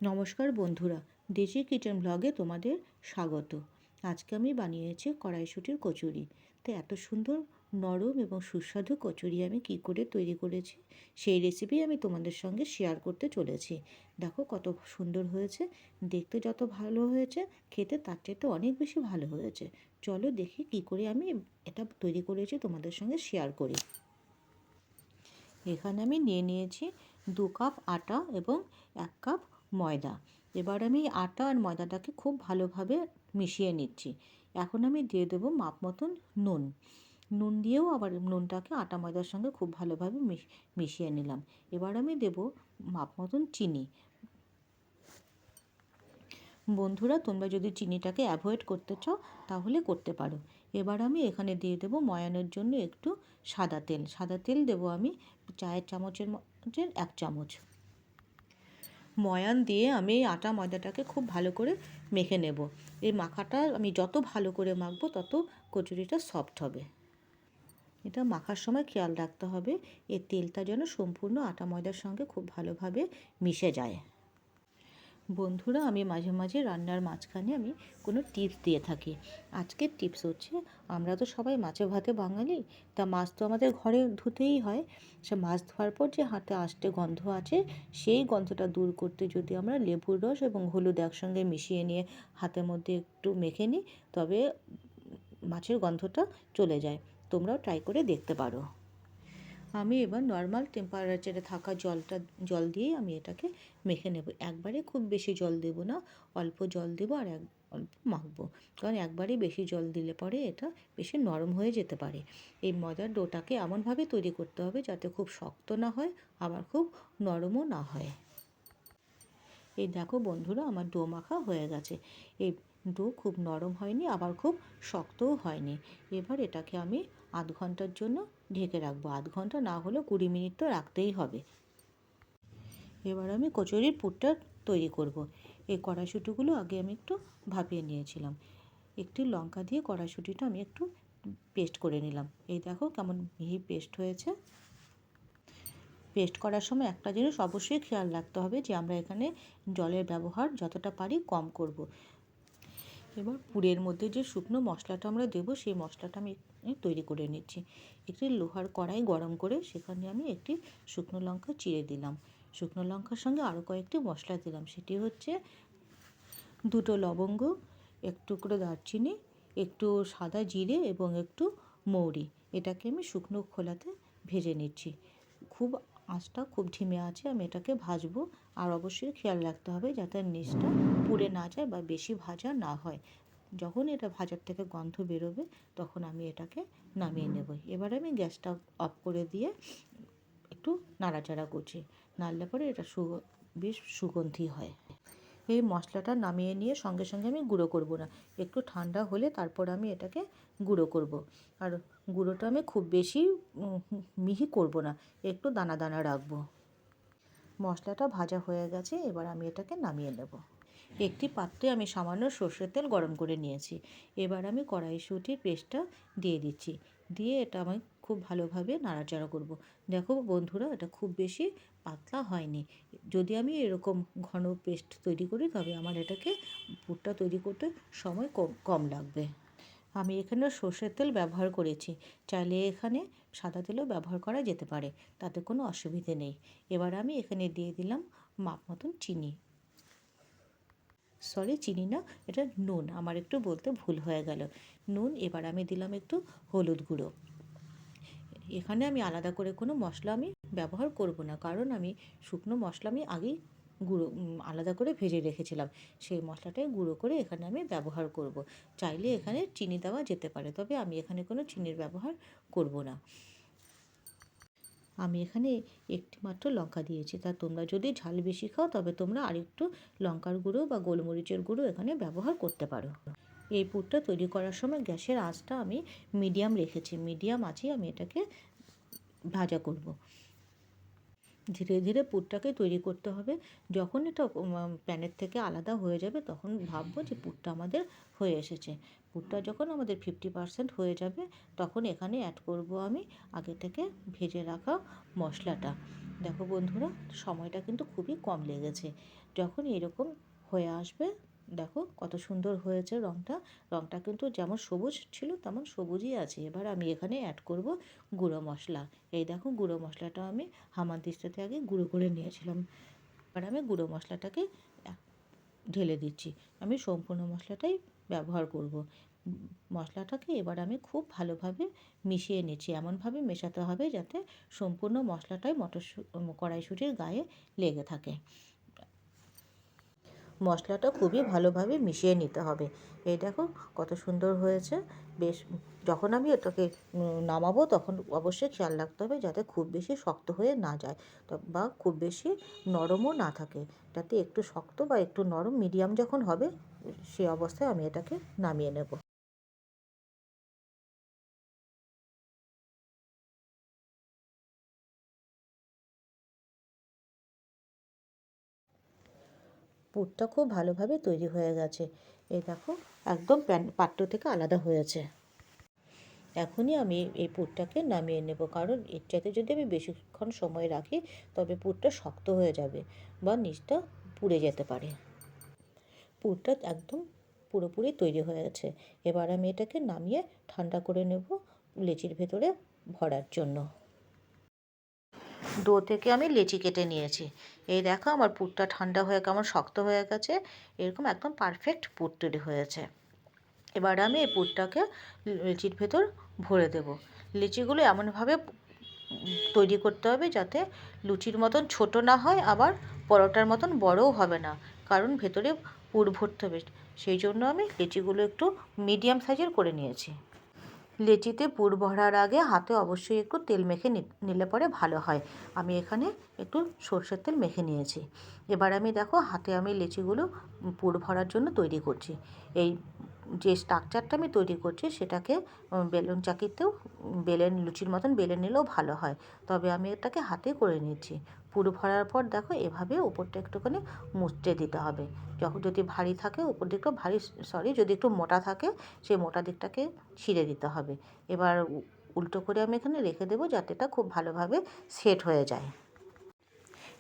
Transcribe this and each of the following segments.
নমস্কার বন্ধুরা, দেশি কিচেন ব্লগে তোমাদের স্বাগত। আজকে আমি বানিয়েছি কড়াইশুঁটির কচুরি। তো এত সুন্দর নরম এবং সুস্বাদু কচুরি আমি কী করে তৈরি করেছি সেই রেসিপি আমি তোমাদের সঙ্গে শেয়ার করতে চলেছি। দেখো কত সুন্দর হয়েছে, দেখতে যত ভালো হয়েছে খেতে তার চাইতে অনেক বেশি ভালো হয়েছে। চলো দেখি কী করে আমি এটা তৈরি করেছি তোমাদের সঙ্গে শেয়ার করি। এখানে আমি নিয়ে নিয়েছি 2 কাপ আটা এবং 1 কাপ ময়দা। এবার আমি আটা আর ময়দাটাকে খুব ভালোভাবে মিশিয়ে নিচ্ছি। এখন আমি দিয়ে দেবো মাপ মতন নুন। নুন দিয়েও আবার নুনটাকে আটা ময়দার সঙ্গে খুব ভালোভাবে মিশিয়ে নিলাম। এবার আমি দেবো মাপ মতন চিনি। বন্ধুরা, তোমরা যদি চিনিটাকে অ্যাভয়েড করতে চাও তাহলে করতে পারো। এবার আমি এখানে দিয়ে দেবো ময়ানের জন্য একটু সাদা তেল। সাদা তেল দেবো আমি চায়ের চামচের 1 চামচ। ময়ান দিয়ে আমি এই আটা ময়দাটাকে খুব ভালো করে মেখে নেব। এই মাখাটা আমি যত ভালো করে মাখবো তত কচুরিটা সফট হবে। এটা মাখার সময় খেয়াল রাখতে হবে এর তেলটা যেন সম্পূর্ণ আটা ময়দার সঙ্গে খুব ভালোভাবে মিশে যায়। বন্ধুরা, আমি মাঝে মাঝে রান্নার মাঝখানে আমি কোনো টিপস দিয়ে থাকি। আজকের টিপস হচ্ছে, আমরা তো সবাই মাছে ভাতে বাঙালি, তা মাছ তো আমাদের ঘরে ধুতেই হয়। সে মাছ ধোয়ার পর যে হাতে আষ্টে গন্ধ আছে সেই গন্ধটা দূর করতে যদি আমরা লেবুর রস এবং হলুদ একসঙ্গে মিশিয়ে নিয়ে হাতের মধ্যে একটু মেখে নিই তবে মাছের গন্ধটা চলে যায়। তোমরাও ট্রাই করে দেখতে পারো। আমি এবার নর্মাল টেম্পারেচারে থাকা জল দিয়েই আমি এটাকে মেখে নেব। একবারে খুব বেশি জল দেব না, অল্প জল দেবো আর অল্প মাখবো। কারণ একবারে বেশি জল দিলে পরে এটা বেশি নরম হয়ে যেতে পারে। এই ময়দার ডোটাকে এমনভাবে তৈরি করতে হবে যাতে খুব শক্ত না হয় আবার খুব নরমও না হয়। এই দেখো বন্ধুরা, আমার ডো মাখা হয়ে গেছে। এই ডো খুব নরম হয়নি আবার খুব শক্তও হয়নি। এবার এটাকে আমি আধ ঘন্টার জন্য ঢেকে রাখবো। আধ ঘন্টা না হলেও 20 মিনিট তো রাখতেই হবে। এবার আমি কচুরির পুরটা তৈরি করব। এই কড়াইশুঁটিগুলো আগে আমি একটু ভাপিয়ে নিয়েছিলাম। একটি লঙ্কা দিয়ে কড়াইশুঁটিটা আমি একটু পেস্ট করে নিলাম। এই দেখো কেমন মিহি পেস্ট হয়েছে। পেস্ট করার সময় একটা জিনিস অবশ্যই খেয়াল রাখতে হবে যে আমরা এখানে জলের ব্যবহার যতটা পারি কম করব। এবার পুরের মধ্যে যে শুকনো মশলাটা আমরা দেবো সেই মশলাটা আমি তৈরি করে নিচ্ছি। একটি লোহার কড়াই গরম করে সেখানে আমি একটি শুকনো লঙ্কা চিড়ে দিলাম। শুকনো লঙ্কার সঙ্গে আরও কয়েকটি মশলা দিলাম। সেটি হচ্ছে 2টো লবঙ্গ, এক টুকরো দারচিনি, একটু সাদা জিরে এবং একটু মৌরি। এটাকে আমি শুকনো খোলাতে ভেজে নিচ্ছি। আঁচটা খুব ধিমে আছে আমি এটাকে ভাজবো। আর অবশ্যই খেয়াল রাখতে হবে যাতে নিচটা পুড়ে না যায় বা বেশি ভাজা না হয়। যখন এটা ভাজার থেকে গন্ধ বেরোবে তখন আমি এটাকে নামিয়ে নেব। এবার আমি গ্যাসটা অফ করে দিয়ে একটু নাড়াচাড়া করছি। নাড়লে পরে এটা বেশ সুগন্ধি হয়। এই মশলাটা নামিয়ে নিয়ে সঙ্গে সঙ্গে আমি গুঁড়ো করব না, একটু ঠান্ডা হলে তারপর আমি এটাকে গুঁড়ো করব। আর গুঁড়োটা আমি খুব বেশি মিহি করব না, একটু দানা দানা রাখবো। মশলাটা ভাজা হয়ে গেছে, এবার আমি এটাকে নামিয়ে নেব। একটি পাত্রে আমি সামান্য সর্ষের তেল গরম করে নিয়েছি। এবার আমি কড়াইশুঁটির পেস্টটা দিয়ে দিচ্ছি। দিয়ে এটা আমি খুব ভালোভাবে নাড়াচাড়া করব। দেখো বন্ধুরা, এটা খুব বেশি পাতলা হয়নি। যদি আমি এরকম ঘন পেস্ট তৈরি করি তবে আমার এটাকে পুরটা তৈরি করতে সময় কম লাগবে। আমি এখানে সর্ষের তেল ব্যবহার করেছি, চাইলে এখানে সাদা তেলও ব্যবহার করা যেতে পারে, তাতে কোনো অসুবিধে নেই। এবার আমি এখানে দিয়ে দিলাম মাপ মতন চিনি। চিনি না, এটা নুন, আমার একটু বলতে ভুল হয়ে গেল। নুন। এবার আমি দিলাম একটু হলুদ গুঁড়ো। এখানে আমি আলাদা করে কোনো মশলা আমি ব্যবহার করব না, কারণ আমি শুকনো মশলা আমি আগেই আলাদা করে ভেজে রেখেছিলাম। সেই মশলাটাই গুঁড়ো করে এখানে আমি ব্যবহার করব। চাইলে এখানে চিনি দেওয়া যেতে পারে, তবে আমি এখানে কোনো চিনির ব্যবহার করব না। আমি এখানে একটি মাত্র লঙ্কা দিয়েছি, তা তোমরা যদি ঝাল বেশি খাও তবে তোমরা আরেকটু লঙ্কার গুঁড়ো বা গোলমরিচের গুঁড়ো এখানে ব্যবহার করতে পারো। এই পুরটা তৈরি করার সময় গ্যাসের আঁচটা আমি মিডিয়াম রেখেছি। মিডিয়াম আঁচে আমি এটাকে ভাজা করব। ধীরে ধীরে পুরটাকে তৈরি করতে হবে। যখন এটা প্যানের থেকে আলাদা হয়ে যাবে তখন ভাববো যে পুরটা আমাদের হয়ে এসেছে। পুরটা যখন আমাদের 50% হয়ে যাবে তখন এখানে অ্যাড করব আমি আগে থেকে ভেজে রাখা মশলাটা। দেখো বন্ধুরা, সময়টা কিন্তু খুবই কম লেগেছে। যখন এরকম হয়ে আসবে, দেখো কত সুন্দর হয়েছে রঙটা। রঙটা কিন্তু যেমন সবুজ ছিল তেমন সবুজই আছে। এবার আমি এখানে অ্যাড করব গুঁড়ো মশলা। এই দেখো গুঁড়ো মশলাটা আমি হামানদিস্তাতে আগে গুঁড়ো করে নিয়েছিলাম। এবার আমি গুঁড়ো মশলাটাকে ঢেলে দিচ্ছি। আমি সম্পূর্ণ মশলাটাই ব্যবহার করব। মশলাটাকে এবার আমি খুব ভালোভাবে মিশিয়ে নিচ্ছি। এমনভাবে মেশাতে হবে যাতে সম্পূর্ণ মশলাটাই কড়াইশুঁটির গায়ে লেগে থাকে। মশলাটা খুবই ভালোভাবে মিশিয়ে নিতে হবে। এই দেখো কত সুন্দর হয়েছে। বেশ, যখন আমি এটাকে নামাবো তখন অবশ্যই খেয়াল রাখতে হবে যাতে খুব বেশি শক্ত হয়ে না যায়, বা খুব বেশি নরমও না থাকে। যাতে একটু শক্ত বা একটু নরম মিডিয়াম যখন হবে, সেই অবস্থায় আমি এটাকে নামিয়ে নেব। পুরটা খুব ভালোভাবে তৈরি হয়ে গেছে। এই দেখো একদম পাত্র থেকে আলাদা হয়েছে। এখনই আমি এই পুরটাকে নামিয়ে নেব, কারণ এর চাইতে যদি আমি বেশিক্ষণ সময় রাখি তবে পুরটা শক্ত হয়ে যাবে বা নিচটা পুড়ে যেতে পারে। পুরটা একদম পুরোপুরি তৈরি হয়ে গেছে। এবার আমি এটাকে নামিয়ে ঠান্ডা করে নেব লেচির ভেতরে ভরার জন্য। ডো থেকে আমি লেচি কেটে নিয়েছি। এই দেখো আমার পুরটা ঠান্ডা হয়ে কেমন শক্ত হয়ে গেছে। এরকম একদম পারফেক্ট পুর তৈরি হয়েছে। এবার আমি এই পুরটাকে লিচির ভেতর ভরে দেব। লিচিগুলো এমনভাবে তৈরি করতে হবে যাতে লুচির মতন ছোট না হয়, আবার পরোটার মতন বড়ও হবে না, কারণ ভেতরে পুর ভরতে হবে। সেই জন্য আমি লিচিগুলো একটু মিডিয়াম সাইজের করে নিয়েছি। লেচিতে পুর ভরার আগে হাতে অবশ্যই একটু তেল মেখে নিলে পরে ভালো হয়। আমি এখানে একটু সর্ষের তেল মেখে নিয়েছি। এবার আমি দেখো হাতে আমি লেচিগুলো পুর ভরার জন্য তৈরি করছি। এই যে স্ট্রাকচারটা আমি তৈরি করছি সেটাকে বেলুন চাকিতেও লুচির মতন বেলে নিলেও ভালো হয়, তবে আমি এটাকে হাতে করে নিচ্ছি। পুর ভরার পর দেখো এভাবে উপরটা একটুখানি মুচড়ে দিতে হবে। যখন যদি ভারী থাকে উপর দিকটা যদি একটু মোটা থাকে সেই মোটা দিকটাকে ছিঁড়ে দিতে হবে। এবার উল্টো করে আমি এখানে রেখে দেবো যাতে এটা খুব ভালোভাবে সেট হয়ে যায়।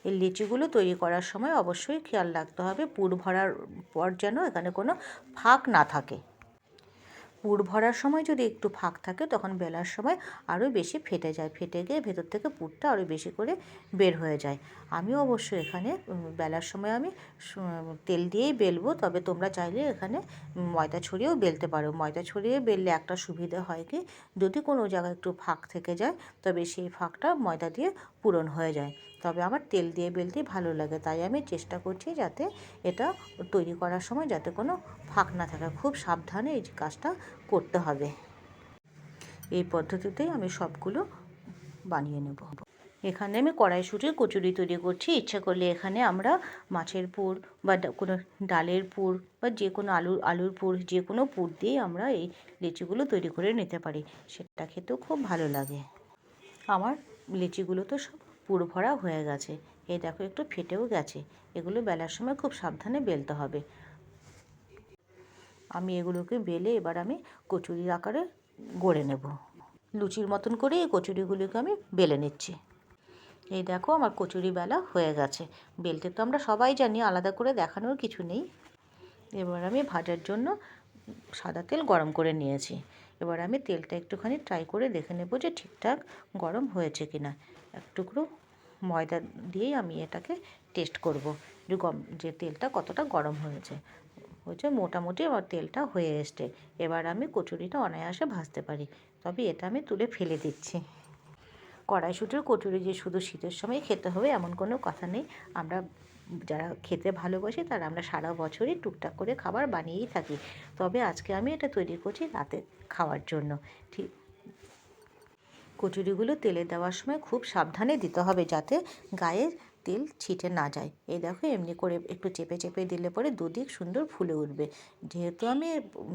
এই লিচিগুলো তৈরি করার সময় অবশ্যই খেয়াল রাখতে হবে পুর ভরার পর যেন এখানে কোনো ফাঁক না থাকে। পুর ভরার সময় যদি একটু ফাঁক থাকে তখন বেলার সময় আরও বেশি ফেটে যায়, ফেটে গিয়ে ভেতর থেকে পুরটা আরও বেশি করে বের হয়ে যায়। আমি অবশ্য এখানে বেলার সময় আমি তেল দিয়েই বেলবো, তবে তোমরা চাইলে এখানে ময়দা ছড়িয়েও বেলতে পারো। ময়দা ছড়িয়ে বেললে একটা সুবিধা হয় কি, যদি কোনো জায়গায় একটু ফাঁক থেকে যায় তবে সেই ফাঁকটা ময়দা দিয়ে পূরণ হয়ে যায়। তবে আমার তেল দিয়ে বেলতেই ভালো লাগে, তাই আমি চেষ্টা করছি যাতে এটা তৈরি করার সময় যাতে কোনো ফাঁক না থাকে। খুব সাবধানে এই কাজটা করতে হবে। এই পদ্ধতিতেই আমি সবগুলো বানিয়ে নেব। এখানে আমি কড়াইশুঁটির কচুরি তৈরি করছি। ইচ্ছে করলে এখানে আমরা মাছের পুর বা কোনো ডালের পুর বা যে কোনো আলুর পুর, যে কোনো পুর দিয়েই আমরা এই লিচিগুলো তৈরি করে নিতে পারি। সেটা খেতেও খুব ভালো লাগে। আমার লিচিগুলো তো সব পুর ভরা হয়ে গেছে। এই দেখো একটু ফেটেও গেছে। এগুলো বেলার সময় খুব সাবধানে বেলতে হবে। আমি এগুলোকে বেলে এবার আমি কচুরির আকারে গড়ে নেব। লুচির মতন করে এই কচুরিগুলোকে আমি বেলে নিচ্ছি। এই দেখো আমার কচুরি বেলা হয়ে গেছে। বেলতে তো আমরা সবাই জানি, আলাদা করে দেখানোর কিছু নেই। এবার আমি ভাজার জন্য সাদা তেল গরম করে নিয়েছি। এবার আমি তেলটা একটুখানি ট্রাই করে দেখে নেব যে ঠিকঠাক গরম হয়েছে কি না। এক টুকরো ময়দা দিয়েই আমি এটাকে টেস্ট করব যে তেলটা কতটা গরম হয়েছে। মোটামুটি আমার তেলটা হয়ে এসছে। এবার আমি কচুরিটা অনায়াসে ভাজতে পারি, তবে এটা আমি তুলে ফেলে দিচ্ছি। কড়াইশুঁটির কচুরি যে শুধু শীতের সময় খেতে হবে এমন কোনো কথা নেই। আমরা যারা খেতে ভালোবাসি তারা আমরা সারা বছরই টুকটাক করে খাবার বানিয়েই থাকি। তবে আজকে আমি এটা তৈরি করছি রাতে খাওয়ার জন্য। ঠিক, কচুরিগুলো তেলে দেওয়ার সময় খুব সাবধানে দিতে হবে যাতে গায়ে তেল ছিটে না যায়। এই দেখো এমনি করে একটু চেপে চেপে দিলে পরে দুদিক সুন্দর ফুলে উঠবে। যেহেতু আমি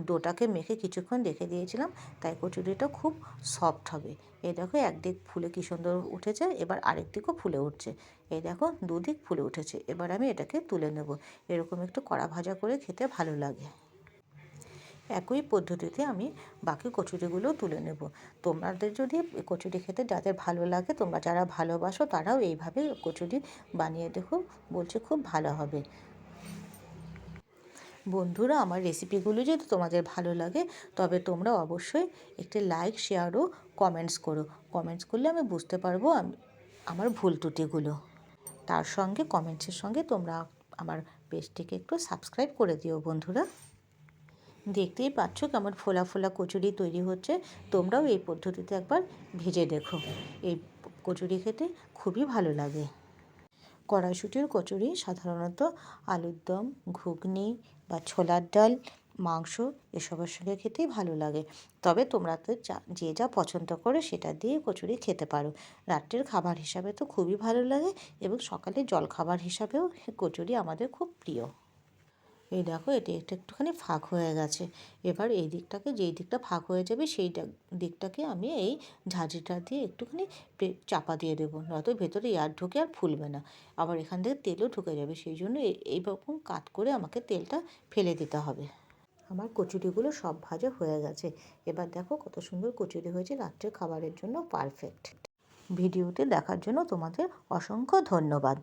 ডোটাকে মেখে কিছুক্ষণ রেখে দিয়েছিলাম তাই কচুরিটা খুব সফট হবে। এই দেখো একদিক ফুলে কী সুন্দর উঠেছে, এবার আরেক দিকও ফুলে উঠছে। এই দেখো দুদিক ফুলে উঠেছে। এবার আমি এটাকে তুলে নেব। এরকম একটু কড়া ভাজা করে খেতে ভালো লাগে। একই পদ্ধতিতে আমি বাকি কচুরিগুলোও তুলে নেব। তোমাদের যদি কচুরি খেতে যাদের ভালো লাগে, তোমরা যারা ভালোবাসো তারাও এইভাবে কচুরি বানিয়ে দেখো, বলছে খুব ভালো হবে। বন্ধুরা, আমার রেসিপিগুলো যদি তোমাদের ভালো লাগে তবে তোমরা অবশ্যই একটি লাইক, শেয়ার ও কমেন্টস করো। কমেন্টস করলে আমি বুঝতে পারবো আমার ভুল ত্রুটিগুলো। তার সঙ্গে কমেন্টসের সঙ্গে তোমরা আমার পেজটিকে একটু সাবস্ক্রাইব করে দিও বন্ধুরা। দেখতেই পাচ্ছ কেমন ফোলা ফোলা কচুরি তৈরি হচ্ছে। তোমরাও এই পদ্ধতিতে একবার ভেজে দেখো। এই কচুরি খেতে খুবই ভালো লাগে। কড়াইশুঁটির কচুরি সাধারণত আলুর দম, ঘুগনি বা ছোলার ডাল, মাংস এসবের সঙ্গে খেতেই ভালো লাগে। তবে তোমরা তো যে যা পছন্দ করো সেটা দিয়ে কচুরি খেতে পারো। রাত্রের খাবার হিসাবে তো খুবই ভালো লাগে এবং সকালে জলখাবার হিসাবেও কচুরি আমাদের খুব প্রিয়। এই দেখো, এটি একটুখানি ফাঁক হয়ে গেছে। এবার এই দিকটাকে, যেই দিকটা ফাঁক হয়ে যাবে সেই দিকটাকে আমি এই ঝাঁঝরিটা দিয়ে একটুখানি চাপা দিয়ে দেবো, নয়তো ভেতরে এয়ার ঢুকে আর ফুলবে না। আবার এখান থেকে তেলও ঢুকে যাবে, সেই জন্য এইরকম কাত করে আমাকে তেলটা ফেলে দিতে হবে। আমার কচুরিগুলো সব ভাজা হয়ে গেছে। এবার দেখো কত সুন্দর কচুরি হয়েছে, রাত্রের খাবারের জন্য পারফেক্ট। ভিডিওটি দেখার জন্য তোমাদের অসংখ্য ধন্যবাদ।